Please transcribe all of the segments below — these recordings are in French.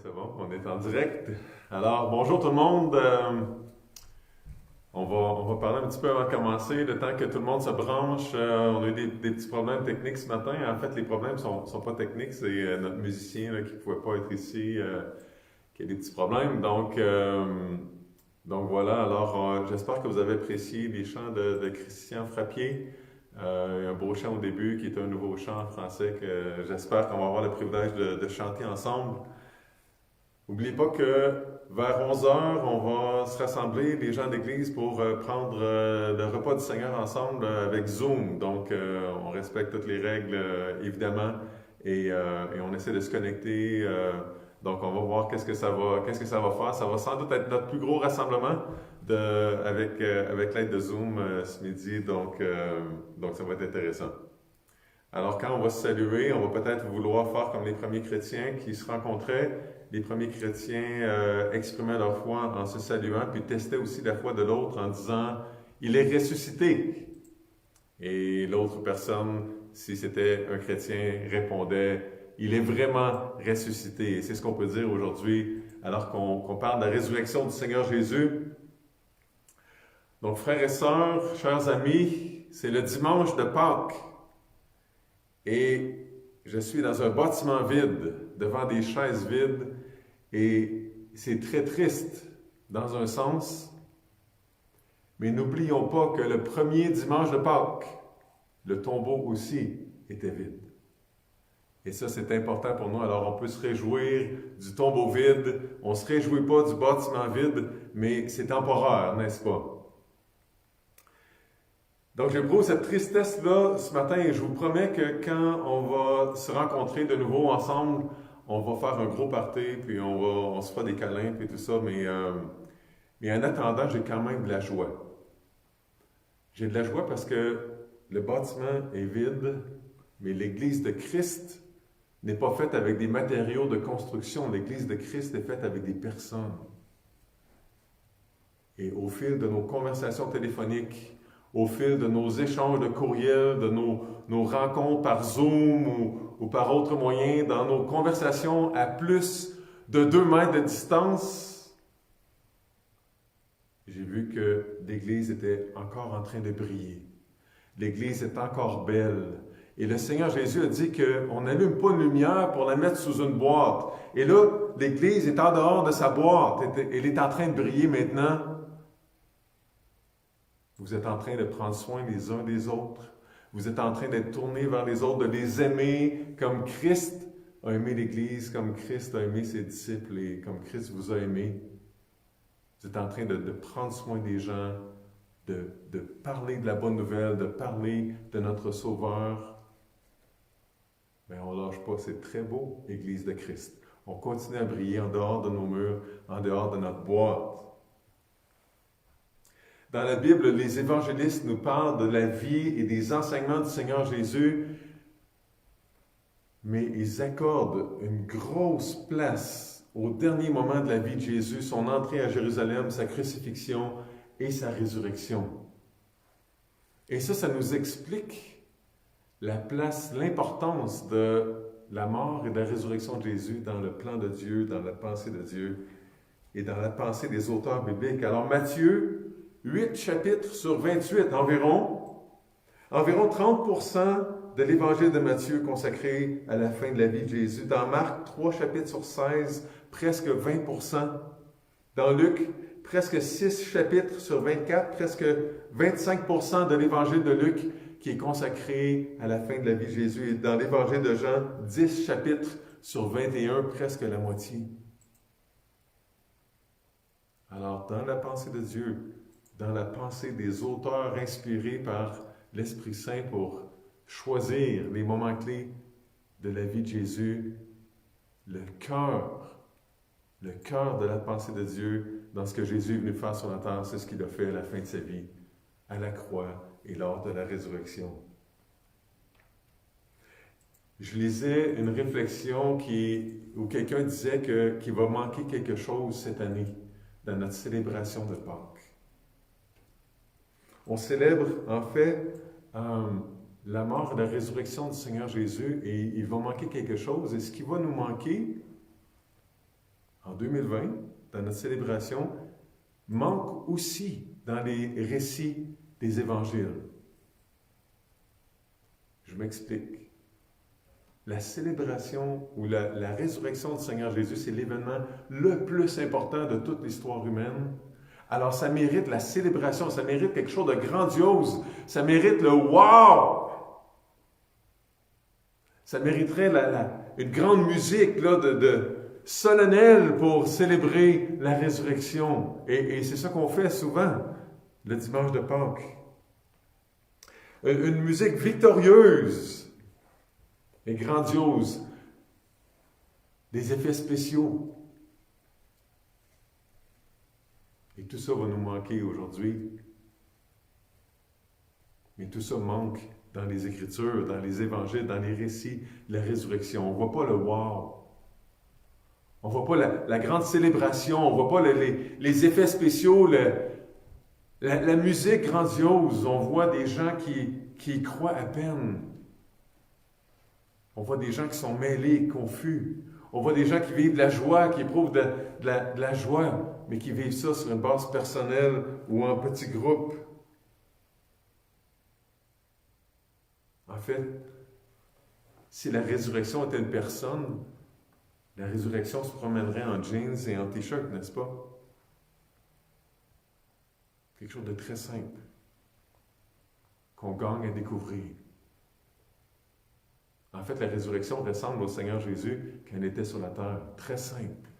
C'est bon, on est en direct. Alors, bonjour tout le monde. On va parler un petit peu avant de commencer, le temps que tout le monde se branche. On a eu des petits problèmes techniques ce matin. En fait, les problèmes sont pas techniques, c'est notre musicien là, qui ne pouvait pas être ici qui a des petits problèmes. Donc voilà, alors j'espère que vous avez apprécié les chants de Christian Frappier. Il y a un beau chant au début qui est un nouveau chant en français que j'espère qu'on va avoir le privilège de chanter ensemble. N'oubliez pas que vers 11 heures, on va se rassembler, les gens d'église, pour prendre le repas du Seigneur ensemble avec Zoom. Donc, on respecte toutes les règles, évidemment, et on essaie de se connecter. Donc, on va voir qu'est-ce que ça va faire. Ça va sans doute être notre plus gros rassemblement avec l'aide de Zoom ce midi. Donc, ça va être intéressant. Alors, quand on va se saluer, on va peut-être vouloir faire comme les premiers chrétiens qui se rencontraient. Les premiers chrétiens exprimaient leur foi en se saluant, puis testaient aussi la foi de l'autre en disant « Il est ressuscité ». Et l'autre personne, si c'était un chrétien, répondait « Il est vraiment ressuscité ». Et c'est ce qu'on peut dire aujourd'hui, alors qu'on parle de la résurrection du Seigneur Jésus. Donc, frères et sœurs, chers amis, c'est le dimanche de Pâques. Et je suis dans un bâtiment vide, devant des chaises vides, et c'est très triste dans un sens. Mais n'oublions pas que le premier dimanche de Pâques, le tombeau aussi était vide. Et ça, c'est important pour nous. Alors, on peut se réjouir du tombeau vide. On ne se réjouit pas du bâtiment vide, mais c'est temporaire, n'est-ce pas? Donc, j'éprouve cette tristesse-là ce matin et je vous promets que quand on va se rencontrer de nouveau ensemble, on va faire un gros party, puis on se fera des câlins, puis tout ça, mais en attendant, j'ai quand même de la joie. J'ai de la joie parce que le bâtiment est vide, mais l'Église de Christ n'est pas faite avec des matériaux de construction. L'Église de Christ est faite avec des personnes. Et au fil de nos conversations téléphoniques, au fil de nos échanges de courriels, de nos rencontres par Zoom ou par autres moyens, dans nos conversations à plus de 2 mètres de distance, j'ai vu que l'Église était encore en train de briller. L'Église est encore belle. Et le Seigneur Jésus a dit qu'on n'allume pas une lumière pour la mettre sous une boîte. Et là, l'Église est en dehors de sa boîte. Elle est en train de briller maintenant. Vous êtes en train de prendre soin les uns des autres. Vous êtes en train d'être tournés vers les autres, de les aimer comme Christ a aimé l'Église, comme Christ a aimé ses disciples et comme Christ vous a aimé. Vous êtes en train de prendre soin des gens, de parler de la bonne nouvelle, de parler de notre Sauveur. Mais on ne lâche pas, c'est très beau, Église de Christ. On continue à briller en dehors de nos murs, en dehors de notre boîte. Dans la Bible, les évangélistes nous parlent de la vie et des enseignements du Seigneur Jésus, mais ils accordent une grosse place au dernier moment de la vie de Jésus, son entrée à Jérusalem, sa crucifixion et sa résurrection. Et ça nous explique la place, l'importance de la mort et de la résurrection de Jésus dans le plan de Dieu, dans la pensée de Dieu et dans la pensée des auteurs bibliques. Alors Matthieu, 8 chapitres sur 28 environ 30% de l'évangile de Matthieu consacré à la fin de la vie de Jésus. Dans Marc, 3 chapitres sur 16, presque 20%. Dans Luc, presque 6 chapitres sur 24, presque 25% de l'évangile de Luc qui est consacré à la fin de la vie de Jésus. Et dans l'évangile de Jean, 10 chapitres sur 21, presque la moitié. Alors, dans la pensée de Dieu, dans la pensée des auteurs inspirés par l'Esprit Saint pour choisir les moments clés de la vie de Jésus, le cœur de la pensée de Dieu dans ce que Jésus est venu faire sur la terre, c'est ce qu'il a fait à la fin de sa vie, à la croix et lors de la résurrection. Je lisais une réflexion où quelqu'un disait qu'il va manquer quelque chose cette année dans notre célébration de Pâques. On célèbre en fait la mort et la résurrection du Seigneur Jésus et il va manquer quelque chose. Et ce qui va nous manquer, en 2020, dans notre célébration, manque aussi dans les récits des évangiles. Je m'explique. La célébration ou la résurrection du Seigneur Jésus, c'est l'événement le plus important de toute l'histoire humaine. Alors ça mérite la célébration, ça mérite quelque chose de grandiose, ça mérite le « wow ». Ça mériterait une grande musique là, de solennelle pour célébrer la résurrection. Et c'est ça qu'on fait souvent le dimanche de Pâques. Une musique victorieuse et grandiose, des effets spéciaux. Et tout ça va nous manquer aujourd'hui. Mais tout ça manque dans les Écritures, dans les Évangiles, dans les récits de la résurrection. On ne voit pas le « wow ». On ne voit pas la grande célébration, on ne voit pas les effets spéciaux, la musique grandiose. On voit des gens qui y croient à peine. On voit des gens qui sont mêlés, confus. On voit des gens qui vivent de la joie, qui éprouvent de la joie, mais qui vivent ça sur une base personnelle ou en petit groupe. En fait, si la résurrection était une personne, la résurrection se promènerait en jeans et en t-shirt, n'est-ce pas? Quelque chose de très simple, qu'on gagne à découvrir. En fait, la résurrection ressemble au Seigneur Jésus quand il était sur la terre. Très simple.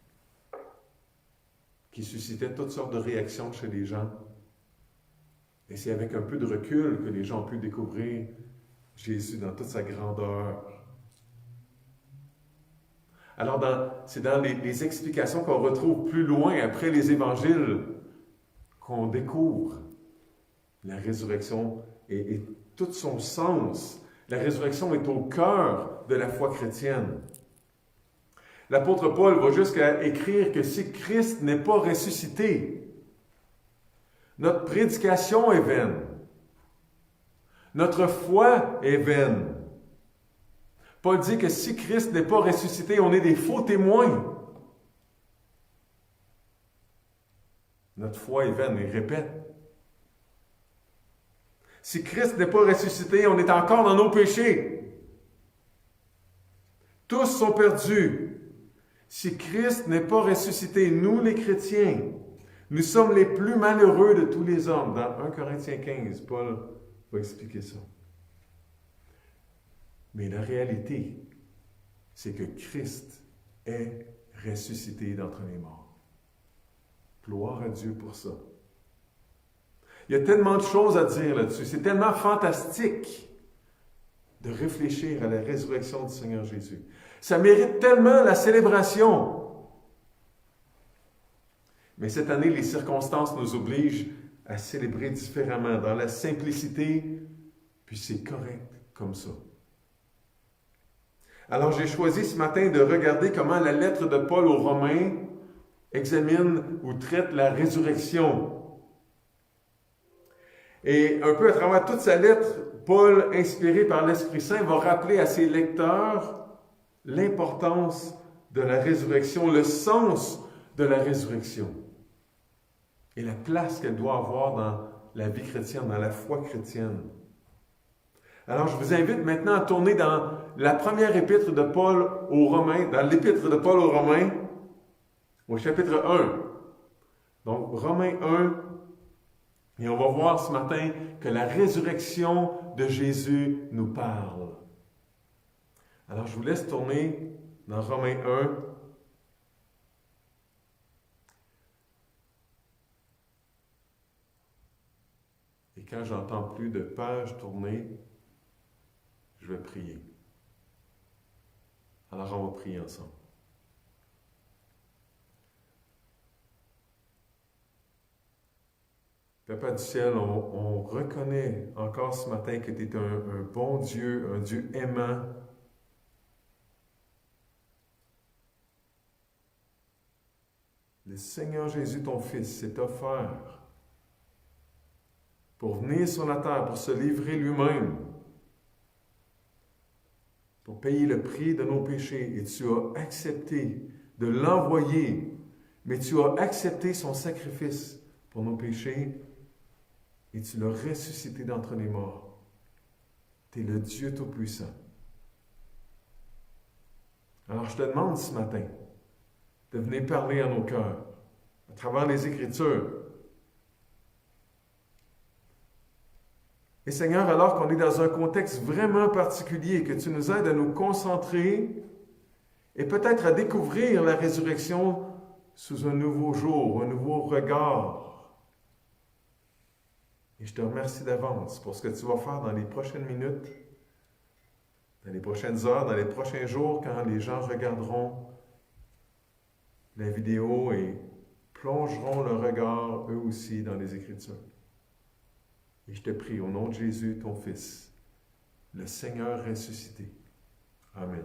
Qui suscitait toutes sortes de réactions chez les gens. Et c'est avec un peu de recul que les gens ont pu découvrir Jésus dans toute sa grandeur. Alors, c'est dans les explications qu'on retrouve plus loin, après les évangiles, qu'on découvre la résurrection et tout son sens. La résurrection est au cœur de la foi chrétienne. L'apôtre Paul va jusqu'à écrire que si Christ n'est pas ressuscité, notre prédication est vaine. Notre foi est vaine. Paul dit que si Christ n'est pas ressuscité, on est des faux témoins. Notre foi est vaine, il répète. Si Christ n'est pas ressuscité, on est encore dans nos péchés. Tous sont perdus. Si Christ n'est pas ressuscité, nous les chrétiens, nous sommes les plus malheureux de tous les hommes. Dans 1 Corinthiens 15, Paul va expliquer ça. Mais la réalité, c'est que Christ est ressuscité d'entre les morts. Gloire à Dieu pour ça. Il y a tellement de choses à dire là-dessus. C'est tellement fantastique de réfléchir à la résurrection du Seigneur Jésus. Ça mérite tellement la célébration. Mais cette année, les circonstances nous obligent à célébrer différemment, dans la simplicité, puis c'est correct comme ça. Alors j'ai choisi ce matin de regarder comment la lettre de Paul aux Romains examine ou traite la résurrection. Et un peu à travers toute sa lettre, Paul, inspiré par l'Esprit Saint, va rappeler à ses lecteurs l'importance de la résurrection, le sens de la résurrection et la place qu'elle doit avoir dans la vie chrétienne, dans la foi chrétienne. Alors, je vous invite maintenant à tourner dans la première épître de Paul aux Romains, dans l'épître de Paul aux Romains, au chapitre 1. Donc, Romains 1, et on va voir ce matin que la résurrection de Jésus nous parle. Alors, je vous laisse tourner dans Romains 1. Et quand j'entends plus de pages tourner, je vais prier. Alors, on va prier ensemble. Papa du ciel, on reconnaît encore ce matin que tu es un bon Dieu, un Dieu aimant. Le Seigneur Jésus, ton Fils, s'est offert pour venir sur la terre, pour se livrer lui-même, pour payer le prix de nos péchés. Et tu as accepté de l'envoyer mais tu as accepté son sacrifice pour nos péchés et tu l'as ressuscité d'entre les morts. Tu es le Dieu Tout-Puissant. Alors je te demande ce matin de venir parler à nos cœurs, à travers les Écritures. Et Seigneur, alors qu'on est dans un contexte vraiment particulier, que tu nous aides à nous concentrer et peut-être à découvrir la résurrection sous un nouveau jour, un nouveau regard. Et je te remercie d'avance pour ce que tu vas faire dans les prochaines minutes, dans les prochaines heures, dans les prochains jours, quand les gens regarderont la vidéo et plongeront le regard, eux aussi, dans les Écritures. Et je te prie, au nom de Jésus, ton Fils, le Seigneur ressuscité. Amen.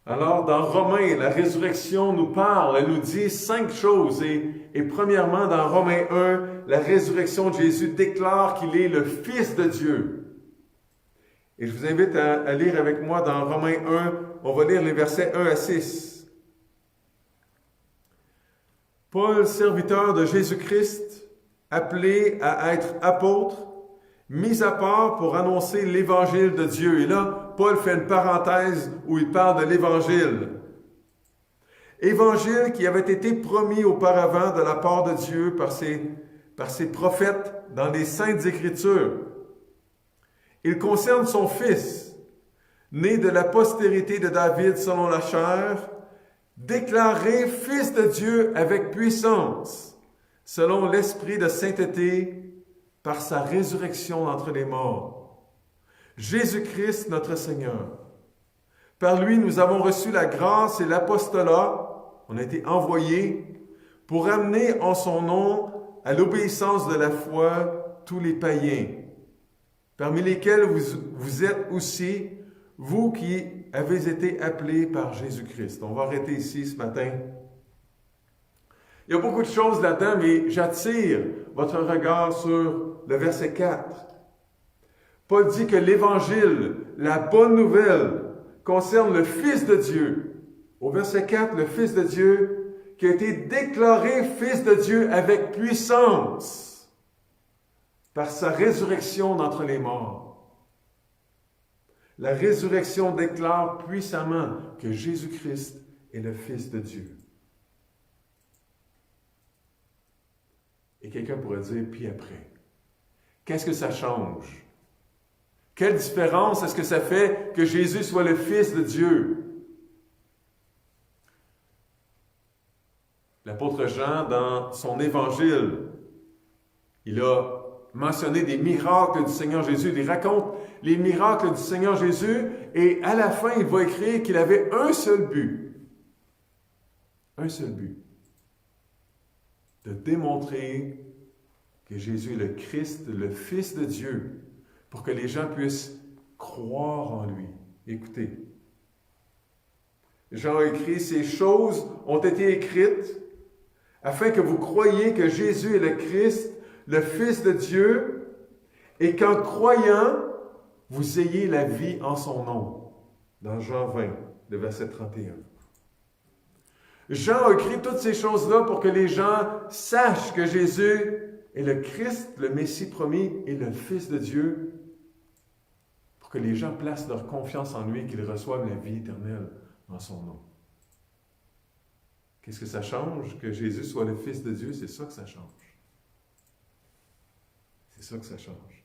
Alors, dans Romains, la résurrection nous parle, elle nous dit 5 choses. Et premièrement, dans Romains 1, la résurrection de Jésus déclare qu'il est le Fils de Dieu. Et je vous invite à lire avec moi dans Romains 1, on va lire les versets 1 à 6. Paul, serviteur de Jésus-Christ, appelé à être apôtre, mis à part pour annoncer l'Évangile de Dieu. Et là, Paul fait une parenthèse où il parle de l'Évangile. Évangile qui avait été promis auparavant de la part de Dieu par ses prophètes dans les Saintes Écritures. Il concerne son Fils, né de la postérité de David selon la chair, déclaré Fils de Dieu avec puissance, selon l'esprit de sainteté, par sa résurrection d'entre les morts. Jésus-Christ notre Seigneur. Par lui, nous avons reçu la grâce et l'apostolat, on a été envoyés, pour amener en son nom à l'obéissance de la foi tous les païens, parmi lesquels vous êtes aussi, vous qui avez été appelés par Jésus-Christ. On va arrêter ici ce matin. Il y a beaucoup de choses là-dedans, mais j'attire votre regard sur le verset 4. Paul dit que l'Évangile, la bonne nouvelle, concerne le Fils de Dieu. Au verset 4, le Fils de Dieu qui a été déclaré Fils de Dieu avec puissance par sa résurrection d'entre les morts. La résurrection déclare puissamment que Jésus-Christ est le Fils de Dieu. Et quelqu'un pourrait dire, puis après, qu'est-ce que ça change? Quelle différence est-ce que ça fait que Jésus soit le Fils de Dieu? L'apôtre Jean, dans son évangile, il a mentionné des miracles du Seigneur Jésus. Il raconte les miracles du Seigneur Jésus et à la fin, il va écrire qu'il avait un seul but. Un seul but. De démontrer que Jésus est le Christ, le Fils de Dieu, pour que les gens puissent croire en lui. Écoutez, Jean a écrit, ces choses ont été écrites afin que vous croyiez que Jésus est le Christ, le Fils de Dieu, et qu'en croyant, vous ayez la vie en son nom. Dans Jean 20, le verset 31. Jean a écrit toutes ces choses-là pour que les gens sachent que Jésus est le Christ, le Messie promis, et le Fils de Dieu, pour que les gens placent leur confiance en lui et qu'ils reçoivent la vie éternelle en son nom. Qu'est-ce que ça change? Que Jésus soit le Fils de Dieu, c'est ça que ça change. C'est ça que ça change.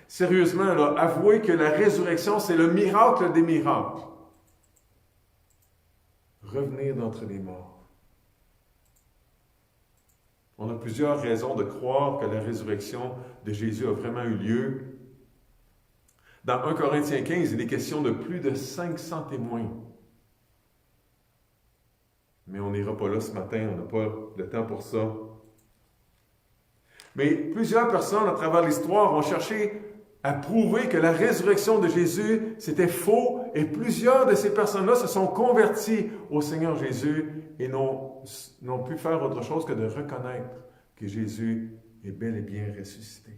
Sérieusement, là, avouez que la résurrection, c'est le miracle des miracles. Revenir d'entre les morts. On a plusieurs raisons de croire que la résurrection de Jésus a vraiment eu lieu. Dans 1 Corinthiens 15, il est question de plus de 500 témoins. Mais on n'ira pas là ce matin, on n'a pas le temps pour ça. Mais plusieurs personnes à travers l'histoire ont cherché à prouver que la résurrection de Jésus, c'était faux, et plusieurs de ces personnes-là se sont converties au Seigneur Jésus et n'ont pu faire autre chose que de reconnaître que Jésus est bel et bien ressuscité.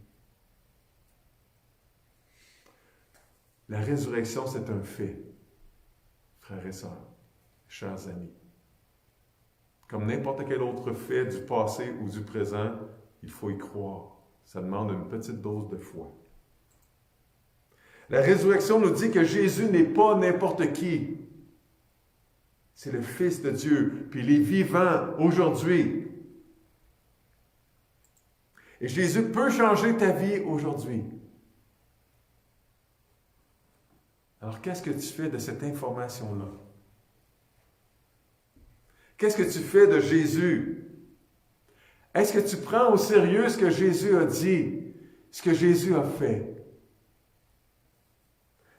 La résurrection, c'est un fait, frères et sœurs. chers amis. Comme n'importe quel autre fait du passé ou du présent, il faut y croire. Ça demande une petite dose de foi. La résurrection nous dit que Jésus n'est pas n'importe qui. C'est le Fils de Dieu, puis il est vivant aujourd'hui. Et Jésus peut changer ta vie aujourd'hui. Alors, qu'est-ce que tu fais de cette information-là? Qu'est-ce que tu fais de Jésus? Est-ce que tu prends au sérieux ce que Jésus a dit, ce que Jésus a fait?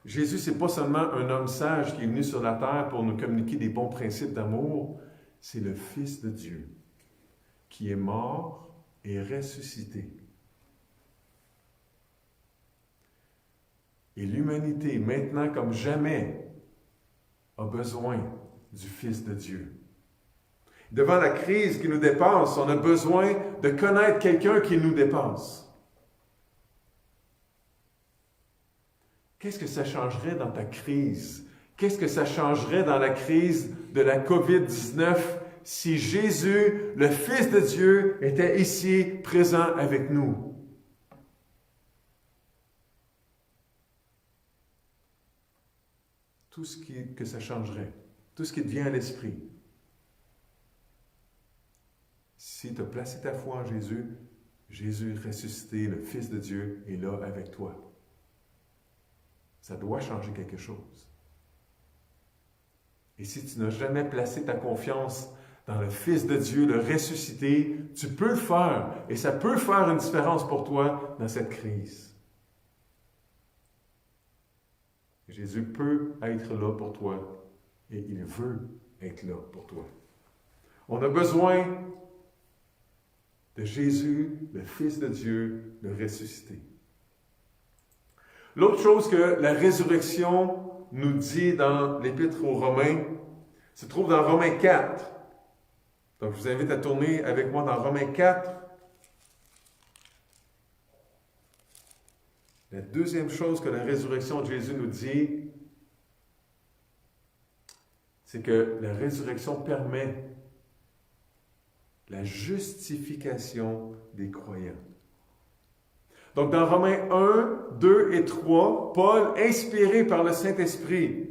Jésus, ce n'est pas seulement un homme sage qui est venu sur la terre pour nous communiquer des bons principes d'amour, c'est le Fils de Dieu qui est mort et ressuscité. Et l'humanité, maintenant comme jamais, a besoin du Fils de Dieu. Devant la crise qui nous dépasse, on a besoin de connaître quelqu'un qui nous dépasse. Qu'est-ce que ça changerait dans ta crise? Qu'est-ce que ça changerait dans la crise de la COVID-19 si Jésus, le Fils de Dieu, était ici, présent avec nous? Tout ce que ça changerait, tout ce qui te vient à l'esprit. Si tu as placé ta foi en Jésus, Jésus ressuscité, le Fils de Dieu, est là avec toi. Ça doit changer quelque chose. Et si tu n'as jamais placé ta confiance dans le Fils de Dieu, le ressuscité, tu peux le faire. Et ça peut faire une différence pour toi dans cette crise. Jésus peut être là pour toi. Et il veut être là pour toi. On a besoin de Jésus, le Fils de Dieu, le ressuscité. L'autre chose que la résurrection nous dit dans l'Épître aux Romains se trouve dans Romains 4. Donc, je vous invite à tourner avec moi dans Romains 4. La deuxième chose que la résurrection de Jésus nous dit, c'est que la résurrection permet la justification des croyants. Donc, dans Romains 1, 2 et 3, Paul, inspiré par le Saint-Esprit,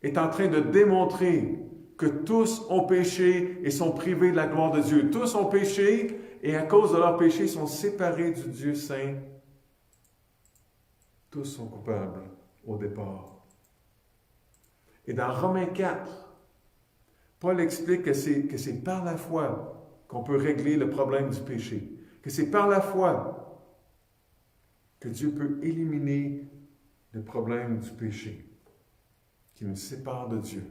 est en train de démontrer que tous ont péché et sont privés de la gloire de Dieu. Tous ont péché et à cause de leur péché sont séparés du Dieu saint. Tous sont coupables au départ. Et dans Romains 4, Paul explique que c'est par la foi qu'on peut régler le problème du péché. Que c'est par la foi que Dieu peut éliminer le problème du péché qui nous sépare de Dieu.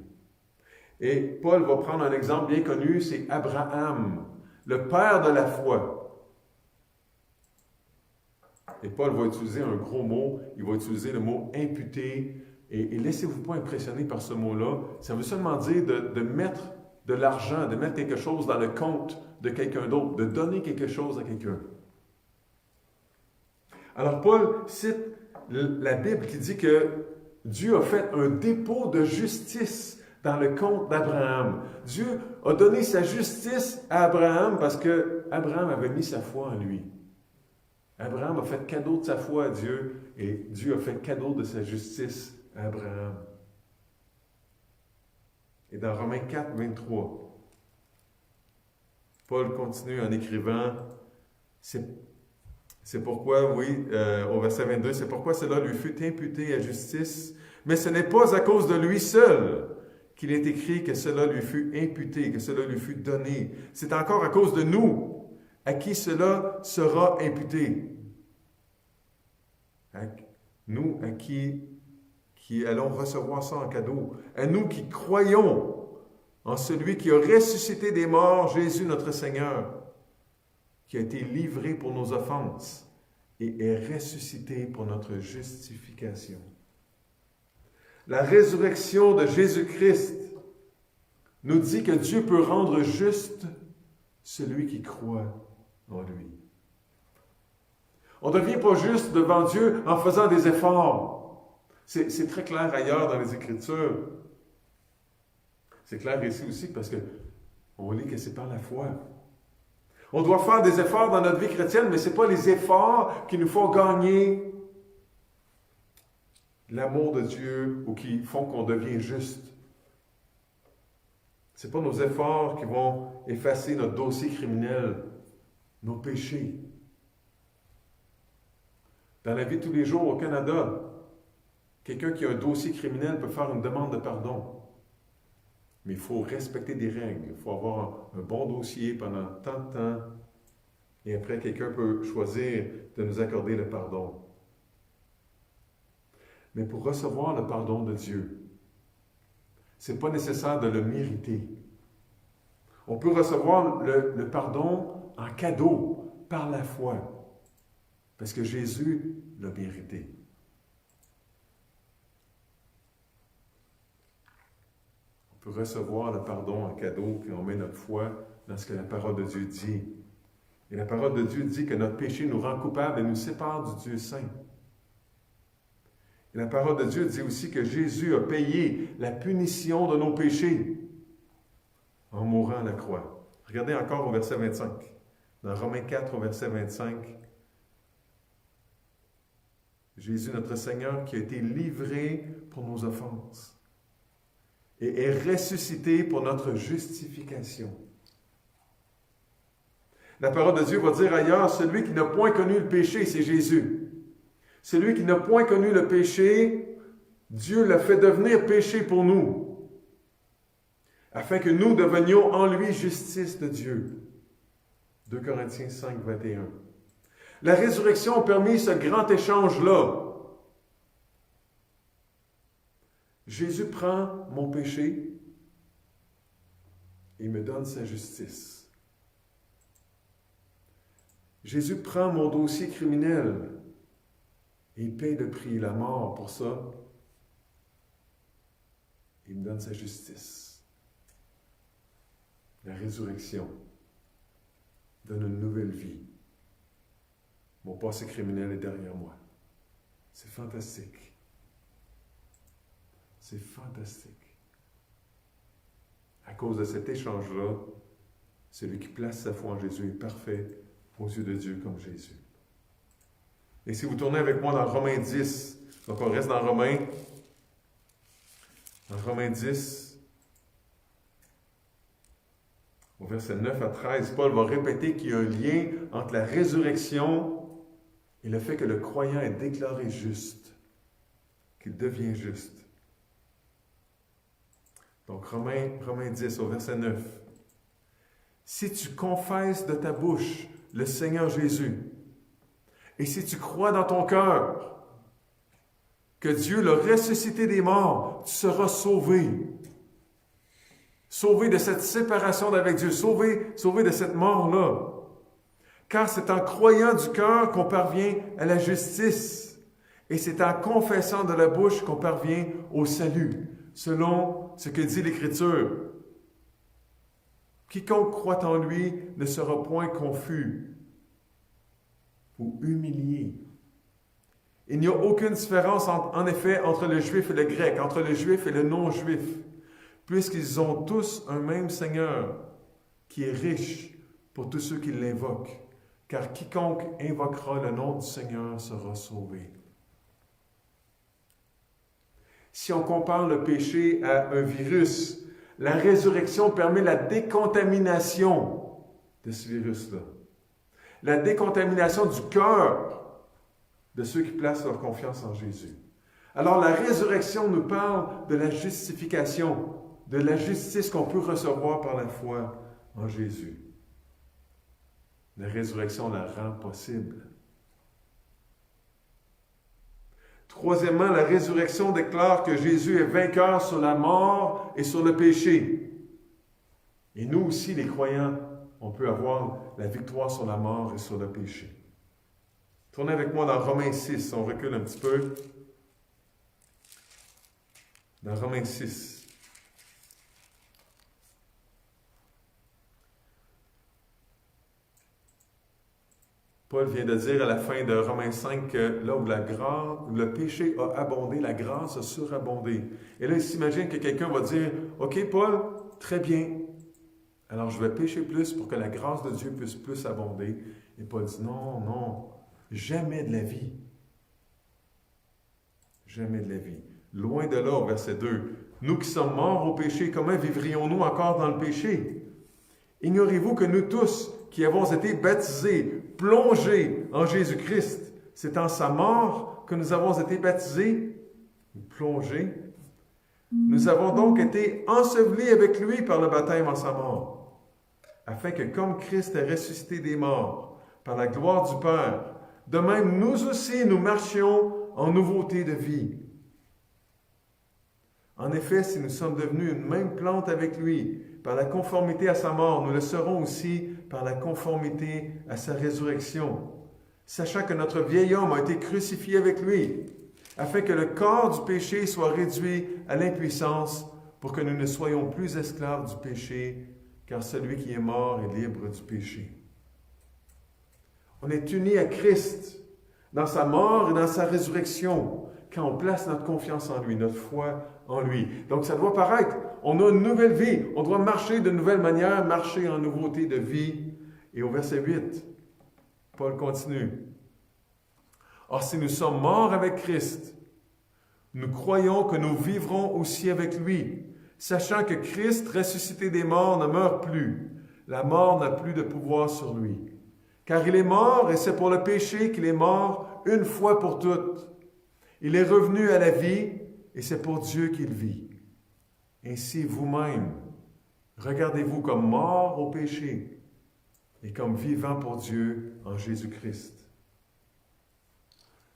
Et Paul va prendre un exemple bien connu, c'est Abraham, le père de la foi. Et Paul va utiliser un gros mot, il va utiliser le mot « imputer ». Et laissez-vous pas impressionner par ce mot-là. Ça veut seulement dire de mettre de l'argent, de mettre quelque chose dans le compte de quelqu'un d'autre, de donner quelque chose à quelqu'un. Alors, Paul cite la Bible qui dit que Dieu a fait un dépôt de justice dans le compte d'Abraham. Dieu a donné sa justice à Abraham parce qu'Abraham avait mis sa foi en lui. Abraham a fait cadeau de sa foi à Dieu et Dieu a fait cadeau de sa justice à Abraham. Et dans Romains 4, 23, Paul continue en écrivant, c'est pourquoi, au verset 22, c'est pourquoi cela lui fut imputé à justice, mais ce n'est pas à cause de lui seul qu'il est écrit que cela lui fut imputé, que cela lui fut donné. C'est encore à cause de nous, à qui cela sera imputé. Nous, à qui allons recevoir ça en cadeau. À nous qui croyons en celui qui a ressuscité des morts, Jésus notre Seigneur, qui a été livré pour nos offenses et est ressuscité pour notre justification. La résurrection de Jésus-Christ nous dit que Dieu peut rendre juste celui qui croit en lui. On ne devient pas juste devant Dieu en faisant des efforts. C'est très clair ailleurs dans les Écritures. C'est clair ici aussi parce que on lit que c'est par la foi. On doit faire des efforts dans notre vie chrétienne, mais ce n'est pas les efforts qui nous font gagner l'amour de Dieu ou qui font qu'on devient juste. Ce n'est pas nos efforts qui vont effacer notre dossier criminel, nos péchés. Dans la vie de tous les jours au Canada, quelqu'un qui a un dossier criminel peut faire une demande de pardon. Mais il faut respecter des règles. Il faut avoir un bon dossier pendant tant de temps. Et après, quelqu'un peut choisir de nous accorder le pardon. Mais pour recevoir le pardon de Dieu, ce n'est pas nécessaire de le mériter. On peut recevoir le pardon en cadeau par la foi. Parce que Jésus l'a mérité. On peut recevoir le pardon en cadeau quand on met notre foi dans ce que la parole de Dieu dit. Et la parole de Dieu dit que notre péché nous rend coupables et nous sépare du Dieu saint. Et la parole de Dieu dit aussi que Jésus a payé la punition de nos péchés en mourant à la croix. Regardez encore au verset 25. Dans Romains 4, au verset 25, Jésus, notre Seigneur, qui a été livré pour nos offenses et est ressuscité pour notre justification. La parole de Dieu va dire ailleurs, celui qui n'a point connu le péché, c'est Jésus. Celui qui n'a point connu le péché, Dieu l'a fait devenir péché pour nous, afin que nous devenions en lui justice de Dieu. 2 Corinthiens 5, 21. La résurrection a permis ce grand échange-là. Jésus prend mon péché et me donne sa justice. Jésus prend mon dossier criminel et il paye le prix, la mort pour ça. Il me donne sa justice. La résurrection donne une nouvelle vie. Mon passé criminel est derrière moi. C'est fantastique. C'est fantastique. À cause de cet échange-là, celui qui place sa foi en Jésus est parfait aux yeux de Dieu comme Jésus. Et si vous tournez avec moi dans Romains 10, donc on reste dans Romains 10, au verset 9 à 13, Paul va répéter qu'il y a un lien entre la résurrection et le fait que le croyant est déclaré juste, qu'il devient juste. Donc, Romains 10, au verset 9. Si tu confesses de ta bouche le Seigneur Jésus, et si tu crois dans ton cœur que Dieu l'a ressuscité des morts, tu seras sauvé. Sauvé de cette séparation d'avec Dieu, sauvé de cette mort-là. Car c'est en croyant du cœur qu'on parvient à la justice, et c'est en confessant de la bouche qu'on parvient au salut, selon ce que dit l'Écriture. Quiconque croit en lui ne sera point confus ou humilié. Il n'y a aucune différence, en effet, entre le juif et le grec, entre le juif et le non-juif, puisqu'ils ont tous un même Seigneur, qui est riche pour tous ceux qui l'invoquent. Car quiconque invoquera le nom du Seigneur sera sauvé. Si on compare le péché à un virus, la résurrection permet la décontamination de ce virus-là. La décontamination du cœur de ceux qui placent leur confiance en Jésus. Alors la résurrection nous parle de la justification, de la justice qu'on peut recevoir par la foi en Jésus. La résurrection la rend possible. Troisièmement, la résurrection déclare que Jésus est vainqueur sur la mort et sur le péché. Et nous aussi, les croyants, on peut avoir la victoire sur la mort et sur le péché. Tournez avec moi dans Romains 6, on recule un petit peu. Dans Romains 6. Paul vient de dire à la fin de Romains 5 que là où le péché a abondé, la grâce a surabondé. Et là, il s'imagine que quelqu'un va dire « OK, Paul, très bien. Alors je vais pécher plus pour que la grâce de Dieu puisse plus abonder. Et Paul dit, non, non, jamais de la vie. Jamais de la vie. Loin de là, au verset 2. Nous qui sommes morts au péché, comment vivrions-nous encore dans le péché? Ignorez-vous que nous tous qui avons été baptisés, plongés en Jésus-Christ, c'est en sa mort que nous avons été baptisés, plongés. Nous avons donc été ensevelis avec lui par le baptême en sa mort, afin que comme Christ est ressuscité des morts par la gloire du Père, de même nous aussi nous marchions en nouveauté de vie. En effet, si nous sommes devenus une même plante avec lui, par la conformité à sa mort, nous le serons aussi par la conformité à sa résurrection, sachant que notre vieil homme a été crucifié avec lui, afin que le corps du péché soit réduit à l'impuissance, pour que nous ne soyons plus esclaves du péché, car celui qui est mort est libre du péché. On est unis à Christ dans sa mort et dans sa résurrection, quand on place notre confiance en lui, notre foi en lui. Donc ça doit paraître, on a une nouvelle vie, on doit marcher de nouvelle manière, marcher en nouveauté de vie. Et au verset 8, Paul continue. Or, si nous sommes morts avec Christ, nous croyons que nous vivrons aussi avec lui, sachant que Christ, ressuscité des morts, ne meurt plus. La mort n'a plus de pouvoir sur lui. Car il est mort, et c'est pour le péché qu'il est mort une fois pour toutes. Il est revenu à la vie, et c'est pour Dieu qu'il vit. Ainsi, vous-même, regardez-vous comme morts au péché, et comme vivants pour Dieu en Jésus-Christ.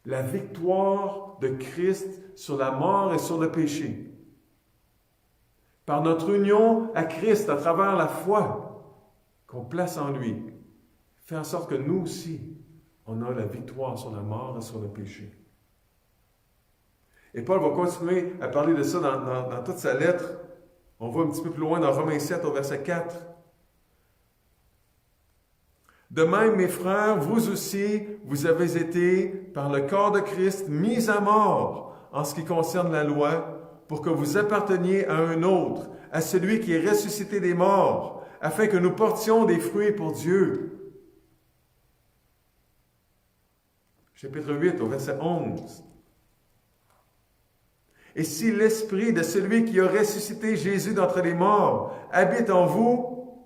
La victoire de Christ sur la mort et sur le péché. Par notre union à Christ à travers la foi qu'on place en lui, fait en sorte que nous aussi, on a la victoire sur la mort et sur le péché. Et Paul va continuer à parler de ça dans toute sa lettre. On va un petit peu plus loin dans Romains 7 au verset 4. De même, mes frères, vous aussi, vous avez été, par le corps de Christ, mis à mort en ce qui concerne la loi, pour que vous apparteniez à un autre, à celui qui est ressuscité des morts, afin que nous portions des fruits pour Dieu. Chapitre 8, au verset 11. Et si l'esprit de celui qui a ressuscité Jésus d'entre les morts habite en vous,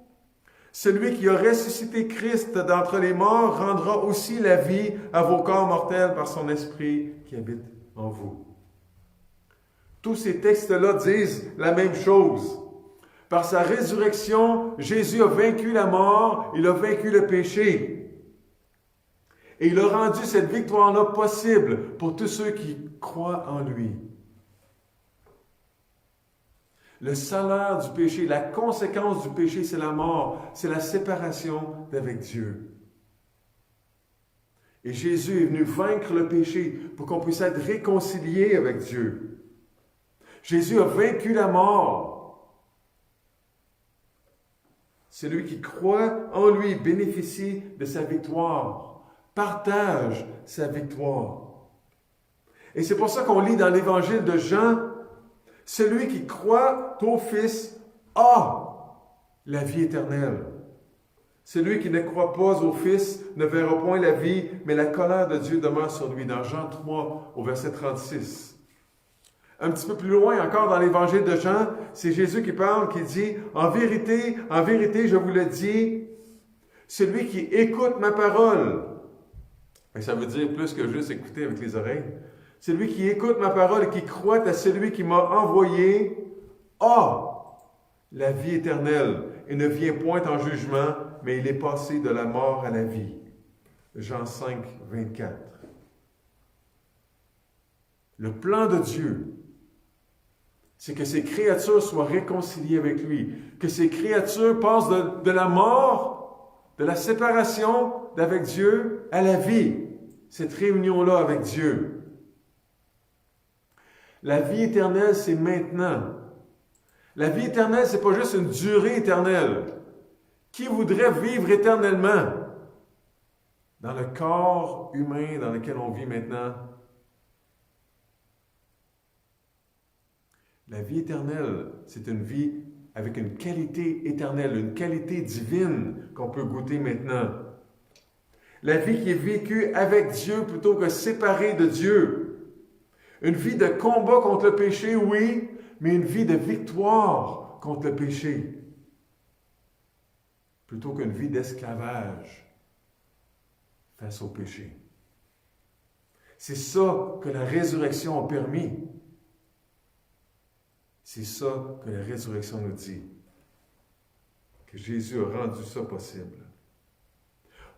celui qui a ressuscité Christ d'entre les morts rendra aussi la vie à vos corps mortels par son esprit qui habite en vous. Tous ces textes-là disent la même chose. Par sa résurrection, Jésus a vaincu la mort, il a vaincu le péché. Et il a rendu cette victoire-là possible pour tous ceux qui croient en lui. Le salaire du péché, la conséquence du péché, c'est la mort, c'est la séparation d'avec Dieu. Et Jésus est venu vaincre le péché pour qu'on puisse être réconcilié avec Dieu. Jésus a vaincu la mort. Celui qui croit en lui bénéficie de sa victoire, partage sa victoire. Et c'est pour ça qu'on lit dans l'Évangile de Jean, celui qui croit au Fils a la vie éternelle. Celui qui ne croit pas au Fils ne verra point la vie, mais la colère de Dieu demeure sur lui. Dans Jean 3, au verset 36. Un petit peu plus loin, encore dans l'Évangile de Jean, c'est Jésus qui parle, qui dit, en vérité, je vous le dis, celui qui écoute ma parole, et ça veut dire plus que juste écouter avec les oreilles, celui qui écoute ma parole et qui croit à celui qui m'a envoyé a la vie éternelle et ne vient point en jugement, mais il est passé de la mort à la vie. Jean 5, 24. Le plan de Dieu, c'est que ses créatures soient réconciliées avec lui, que ces créatures passent de la mort, de la séparation d'avec Dieu à la vie, cette réunion-là avec Dieu. La vie éternelle, c'est maintenant. La vie éternelle, c'est pas juste une durée éternelle. Qui voudrait vivre éternellement dans le corps humain dans lequel on vit maintenant? La vie éternelle, c'est une vie avec une qualité éternelle, une qualité divine qu'on peut goûter maintenant. La vie qui est vécue avec Dieu plutôt que séparée de Dieu. Une vie de combat contre le péché, oui, mais une vie de victoire contre le péché. Plutôt qu'une vie d'esclavage face au péché. C'est ça que la résurrection a permis. C'est ça que la résurrection nous dit. Que Jésus a rendu ça possible.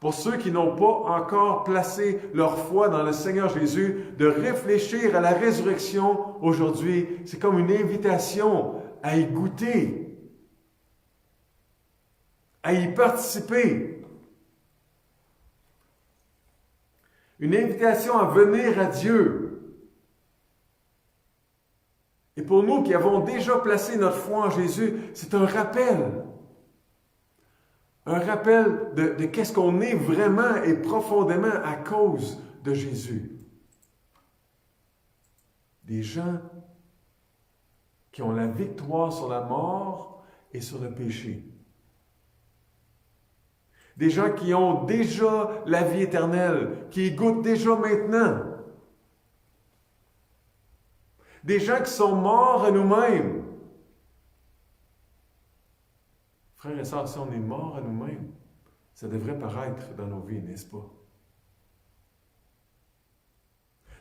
Pour ceux qui n'ont pas encore placé leur foi dans le Seigneur Jésus, de réfléchir à la résurrection aujourd'hui, c'est comme une invitation à y goûter, à y participer. Une invitation à venir à Dieu. Et pour nous qui avons déjà placé notre foi en Jésus, c'est un rappel. Un rappel de qu'est-ce qu'on est vraiment et profondément à cause de Jésus. Des gens qui ont la victoire sur la mort et sur le péché. Des gens qui ont déjà la vie éternelle, qui y goûtent déjà maintenant. Des gens qui sont morts à nous-mêmes. Frères et sœurs, si on est mort à nous-mêmes, ça devrait paraître dans nos vies, n'est-ce pas?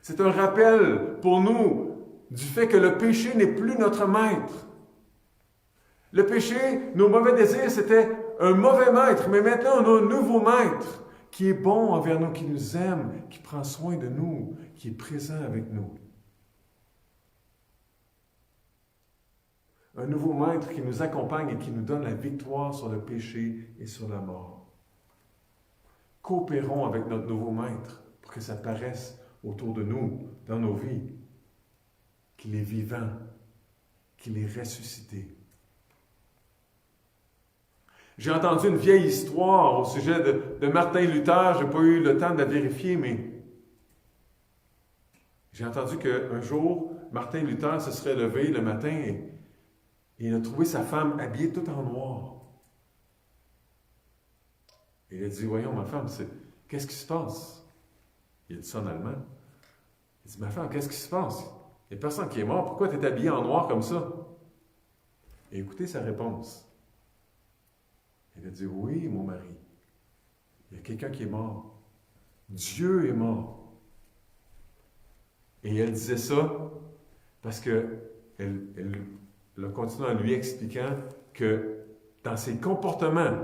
C'est un rappel pour nous du fait que le péché n'est plus notre maître. Le péché, nos mauvais désirs, c'était un mauvais maître, mais maintenant on a un nouveau maître qui est bon envers nous, qui nous aime, qui prend soin de nous, qui est présent avec nous. Un nouveau maître qui nous accompagne et qui nous donne la victoire sur le péché et sur la mort. Coopérons avec notre nouveau maître pour que ça paraisse autour de nous, dans nos vies, qu'il est vivant, qu'il est ressuscité. J'ai entendu une vieille histoire au sujet de Martin Luther. Je n'ai pas eu le temps de la vérifier, mais j'ai entendu qu'un jour, Martin Luther se serait levé le matin et il a trouvé sa femme habillée tout en noir. Il a dit, voyons, ma femme, qu'est-ce qui se passe? Il a dit ça en allemand. Il dit, ma femme, qu'est-ce qui se passe? Il n'y a personne qui est mort. Pourquoi tu es habillée en noir comme ça? Et écoutez sa réponse. Il a dit, oui, mon mari. Il y a quelqu'un qui est mort. Dieu est mort. Et elle disait ça parce qu'elle a continué en lui expliquant que dans ses comportements,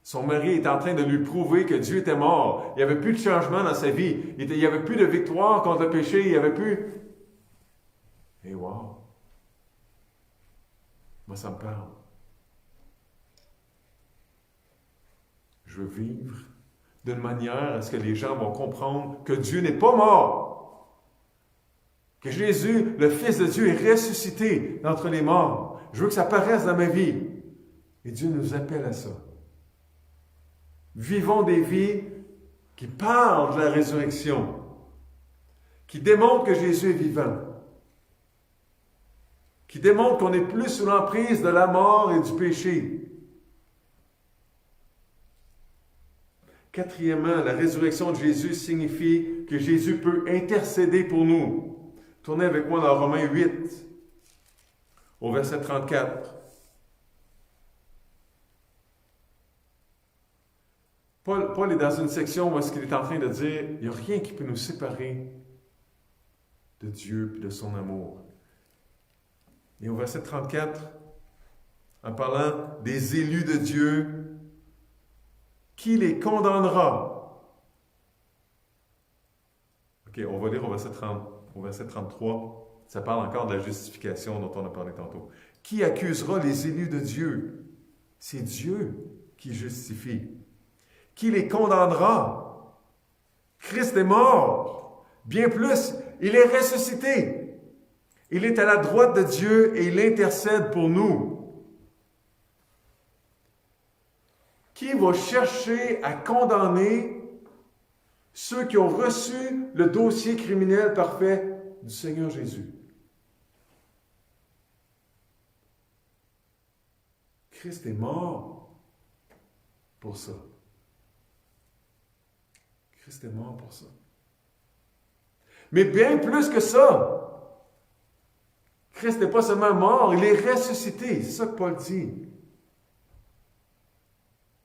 son mari est en train de lui prouver que Dieu était mort. Il n'y avait plus de changement dans sa vie. Il n'y avait plus de victoire contre le péché. Il n'y avait plus... Et wow! Moi, ça me parle. Je veux vivre d'une manière à ce que les gens vont comprendre que Dieu n'est pas mort. Que Jésus, le Fils de Dieu, est ressuscité d'entre les morts. Je veux que ça paraisse dans ma vie. Et Dieu nous appelle à ça. Vivons des vies qui parlent de la résurrection, qui démontrent que Jésus est vivant, qui démontrent qu'on n'est plus sous l'emprise de la mort et du péché. Quatrièmement, la résurrection de Jésus signifie que Jésus peut intercéder pour nous. Tournez avec moi dans Romains 8, au verset 34. Paul est dans une section où il est en train de dire il n'y a rien qui peut nous séparer de Dieu et de son amour. Et au verset 34, en parlant des élus de Dieu, qui les condamnera? OK, on va lire au verset 33. Ça parle encore de la justification dont on a parlé tantôt. Qui accusera les élus de Dieu? C'est Dieu qui justifie. Qui les condamnera? Christ est mort. Bien plus, il est ressuscité. Il est à la droite de Dieu et il intercède pour nous. Qui va chercher à condamner ceux qui ont reçu le dossier criminel parfait du Seigneur Jésus? Christ est mort pour ça. Christ est mort pour ça. Mais bien plus que ça, Christ n'est pas seulement mort, il est ressuscité. C'est ça que Paul dit.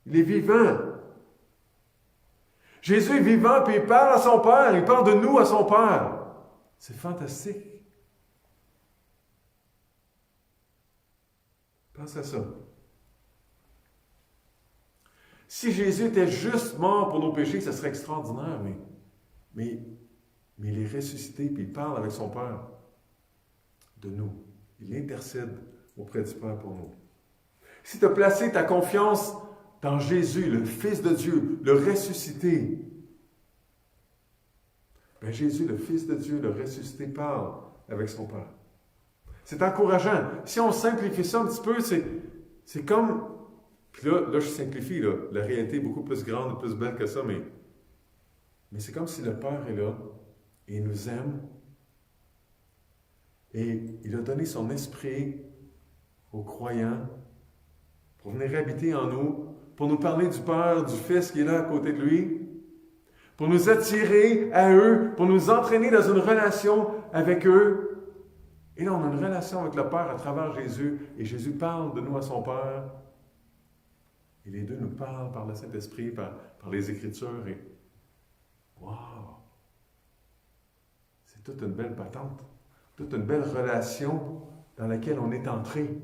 Il est vivant. Jésus est vivant, puis il parle à son Père, il parle de nous à son Père. C'est fantastique. Pense à ça. Si Jésus était juste mort pour nos péchés, ça serait extraordinaire, mais il est ressuscité, puis il parle avec son Père de nous. Il intercède auprès du Père pour nous. Si tu as placé ta confiance dans Jésus, le Fils de Dieu, le ressuscité, bien Jésus, le Fils de Dieu, le ressuscité, parle avec son Père. C'est encourageant. Si on simplifie ça un petit peu, c'est comme... Puis là, je simplifie, là. La réalité est beaucoup plus grande et plus belle que ça, mais c'est comme si le Père est là, et il nous aime, et il a donné son esprit aux croyants pour venir habiter en nous, pour nous parler du Père, du Fils qui est là à côté de lui, pour nous attirer à eux, pour nous entraîner dans une relation avec eux. Et là, on a une relation avec le Père à travers Jésus, et Jésus parle de nous à son Père. Et les deux nous parlent par le Saint-Esprit, par les Écritures, et wow! C'est toute une belle patente, toute une belle relation dans laquelle on est entré.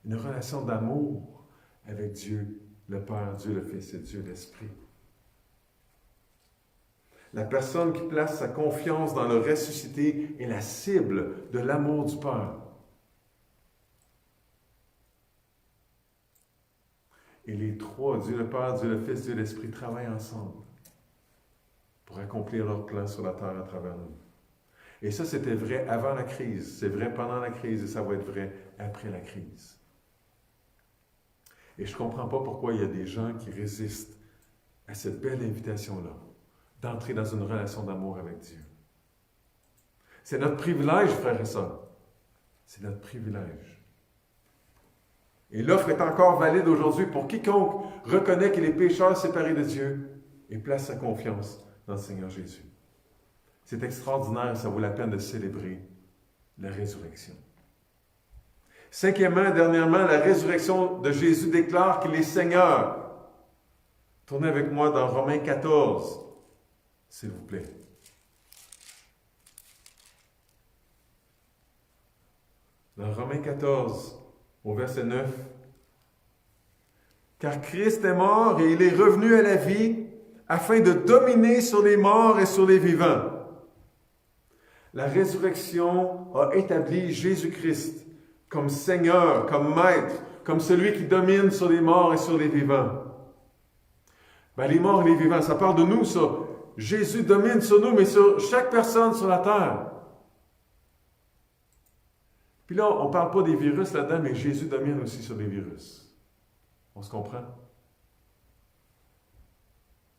Une relation d'amour avec Dieu, le Père, Dieu le Fils et Dieu l'Esprit. La personne qui place sa confiance dans le ressuscité est la cible de l'amour du Père. Et les trois, Dieu le Père, Dieu le Fils, Dieu l'Esprit, travaillent ensemble pour accomplir leur plan sur la terre à travers nous. Et ça, c'était vrai avant la crise, c'est vrai pendant la crise et ça va être vrai après la crise. Et je ne comprends pas pourquoi il y a des gens qui résistent à cette belle invitation-là, d'entrer dans une relation d'amour avec Dieu. C'est notre privilège, frères et sœurs. C'est notre privilège. Et l'offre est encore valide aujourd'hui pour quiconque reconnaît qu'il est pécheur séparé de Dieu et place sa confiance dans le Seigneur Jésus. C'est extraordinaire et ça vaut la peine de célébrer la résurrection. Cinquièmement, dernièrement, la résurrection de Jésus déclare qu'il est Seigneur. Tournez avec moi dans Romains 14, s'il vous plaît. Dans Romains 14, au verset 9. « Car Christ est mort et il est revenu à la vie afin de dominer sur les morts et sur les vivants. » La résurrection a établi Jésus-Christ comme Seigneur, comme Maître, comme celui qui domine sur les morts et sur les vivants. Ben, les morts et les vivants, ça parle de nous, ça. Jésus domine sur nous, mais sur chaque personne sur la terre. Puis là, on ne parle pas des virus là-dedans, mais Jésus domine aussi sur les virus. On se comprend?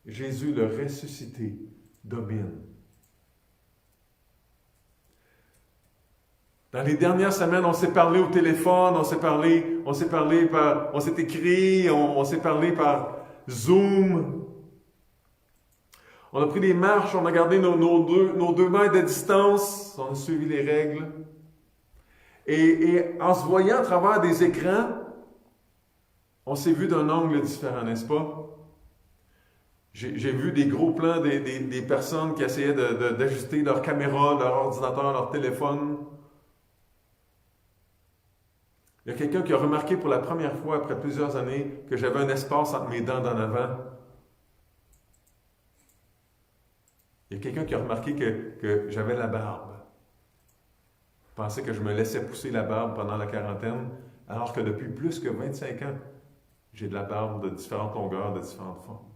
Jésus, le ressuscité, domine. Dans les dernières semaines, on s'est parlé au téléphone, on s'est écrit, on s'est parlé par Zoom. On a pris des marches, on a gardé nos 2 mètres de distance, on a suivi les règles. Et en se voyant à travers des écrans, on s'est vu d'un angle différent, n'est-ce pas? J'ai vu des gros plans des personnes qui essayaient d'ajuster leur caméra, leur ordinateur, leur téléphone. Il y a quelqu'un qui a remarqué pour la première fois après plusieurs années que j'avais un espace entre mes dents d'en avant. Il y a quelqu'un qui a remarqué que j'avais la barbe. Je pensais que je me laissais pousser la barbe pendant la quarantaine, alors que depuis plus que 25 ans, j'ai de la barbe de différentes longueurs, de différentes formes.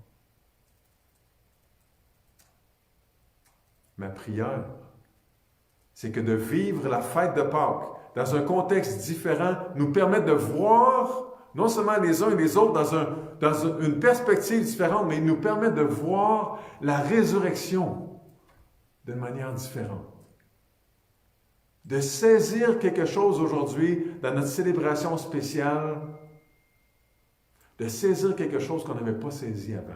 Ma prière, c'est que de vivre la fête de Pâques dans un contexte différent nous permet de voir non seulement les uns et les autres dans une perspective différente, mais il nous permet de voir la résurrection d'une manière différente. De saisir quelque chose aujourd'hui dans notre célébration spéciale de saisir quelque chose qu'on n'avait pas saisi avant.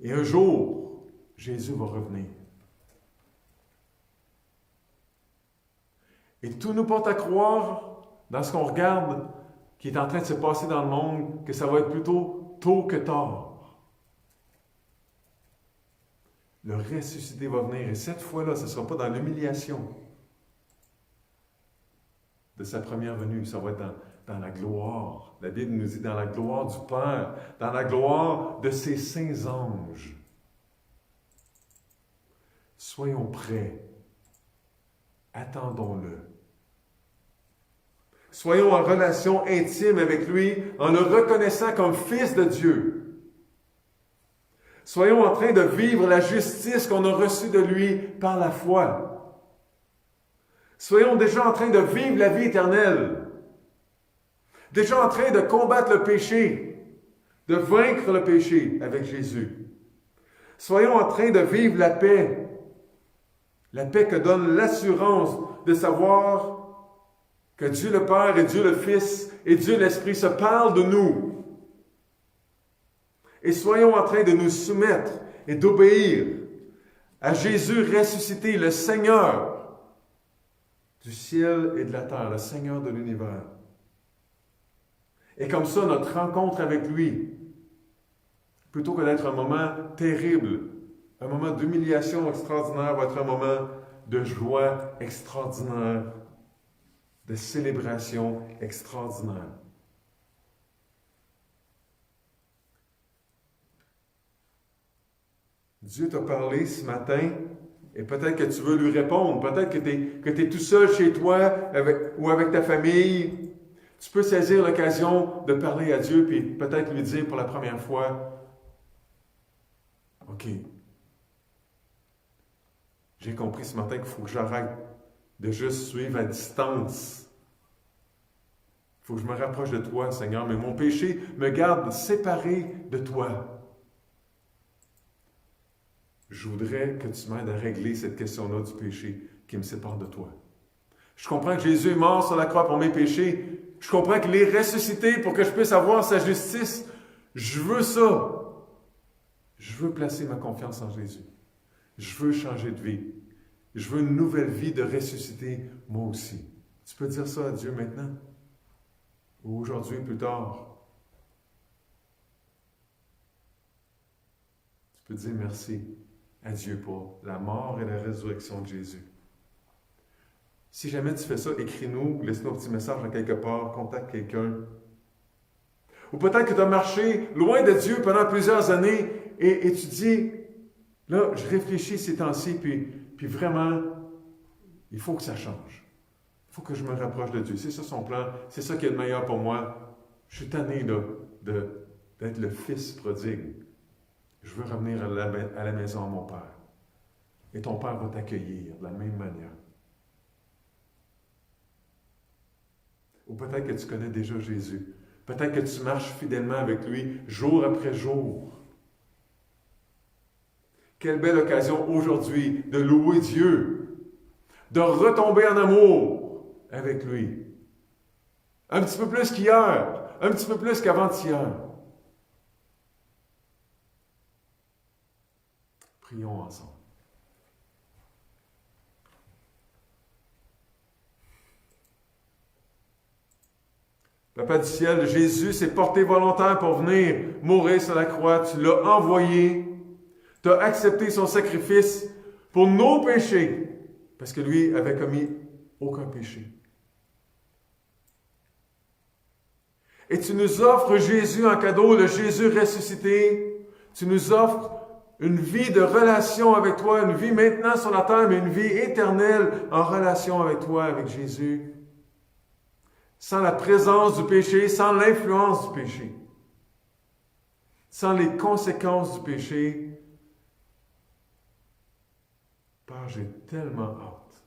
Et un jour, Jésus va revenir. Et tout nous porte à croire, dans ce qu'on regarde, qui est en train de se passer dans le monde, que ça va être plutôt tôt que tard. Le ressuscité va venir, et cette fois-là, ce ne sera pas dans l'humiliation de sa première venue, ça va être dans la gloire. La Bible nous dit dans la gloire du Père, dans la gloire de ses saints anges. Soyons prêts. Attendons-le. Soyons en relation intime avec lui, en le reconnaissant comme Fils de Dieu. Soyons en train de vivre la justice qu'on a reçue de lui par la foi. Soyons déjà en train de vivre la vie éternelle. Déjà en train de combattre le péché, de vaincre le péché avec Jésus. Soyons en train de vivre la paix que donne l'assurance de savoir que Dieu le Père et Dieu le Fils et Dieu l'Esprit se parlent de nous. Et soyons en train de nous soumettre et d'obéir à Jésus ressuscité, le Seigneur du ciel et de la terre, le Seigneur de l'univers. Et comme ça, notre rencontre avec lui, plutôt que d'être un moment terrible, un moment d'humiliation extraordinaire, va être un moment de joie extraordinaire, de célébration extraordinaire. Dieu t'a parlé ce matin, et peut-être que tu veux lui répondre, peut-être que tu es tout seul chez toi ou avec ta famille. Tu peux saisir l'occasion de parler à Dieu, puis peut-être lui dire pour la première fois, « OK, j'ai compris ce matin qu'il faut que j'arrête de juste suivre à distance. Il faut que je me rapproche de toi, Seigneur, mais mon péché me garde séparé de toi. Je voudrais que tu m'aides à régler cette question-là du péché qui me sépare de toi. Je comprends que Jésus est mort sur la croix pour mes péchés. Je comprends qu'il est ressuscité pour que je puisse avoir sa justice. Je veux ça. Je veux placer ma confiance en Jésus. Je veux changer de vie. Je veux une nouvelle vie de ressusciter moi aussi. Tu peux dire ça à Dieu maintenant? Ou aujourd'hui, plus tard? Tu peux dire merci à Dieu pour la mort et la résurrection de Jésus. Si jamais tu fais ça, écris-nous, laisse-nous un petit message en quelque part, contacte quelqu'un. Ou peut-être que tu as marché loin de Dieu pendant plusieurs années et tu dis, là, je réfléchis ces temps-ci, puis vraiment, il faut que ça change. Il faut que je me rapproche de Dieu. C'est ça son plan, c'est ça qui est le meilleur pour moi. Je suis tanné là, d'être le fils prodigue. Je veux revenir à la maison à mon Père. Et ton Père va t'accueillir de la même manière. Ou peut-être que tu connais déjà Jésus. Peut-être que tu marches fidèlement avec lui jour après jour. Quelle belle occasion aujourd'hui de louer Dieu, de retomber en amour avec lui. Un petit peu plus qu'hier, un petit peu plus qu'avant-hier. Prions ensemble. Papa du ciel, Jésus s'est porté volontaire pour venir mourir sur la croix. Tu l'as envoyé. Tu as accepté son sacrifice pour nos péchés, parce que lui avait commis aucun péché. Et tu nous offres Jésus en cadeau, le Jésus ressuscité. Tu nous offres une vie de relation avec toi, une vie maintenant sur la terre, mais une vie éternelle en relation avec toi, avec Jésus. Sans la présence du péché, sans l'influence du péché, sans les conséquences du péché. Père, j'ai tellement hâte.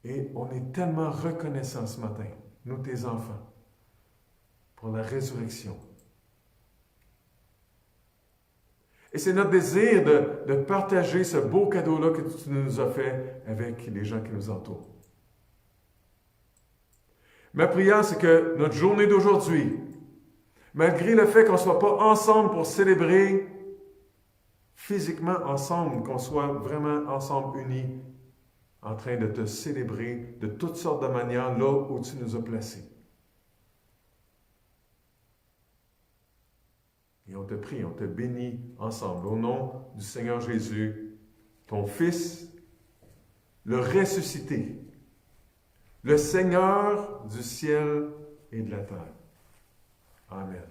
Et on est tellement reconnaissants ce matin, nous tes enfants, pour la résurrection. Et c'est notre désir de partager ce beau cadeau-là que tu nous as fait avec les gens qui nous entourent. Ma prière, c'est que notre journée d'aujourd'hui, malgré le fait qu'on ne soit pas ensemble pour célébrer physiquement ensemble, qu'on soit vraiment ensemble unis, en train de te célébrer de toutes sortes de manières là où tu nous as placés. Et on te prie, on te bénit ensemble, au nom du Seigneur Jésus, ton Fils, le ressuscité, le Seigneur du ciel et de la terre. Amen.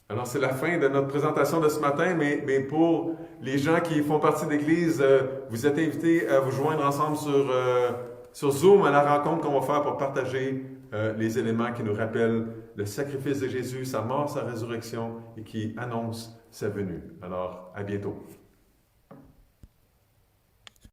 Alors, c'est la fin de notre présentation de ce matin, mais pour les gens qui font partie de l'Église, vous êtes invités à vous joindre ensemble sur Zoom à la rencontre qu'on va faire pour partager les éléments qui nous rappellent le sacrifice de Jésus, sa mort, sa résurrection et qui annoncent sa venue. Alors, à bientôt.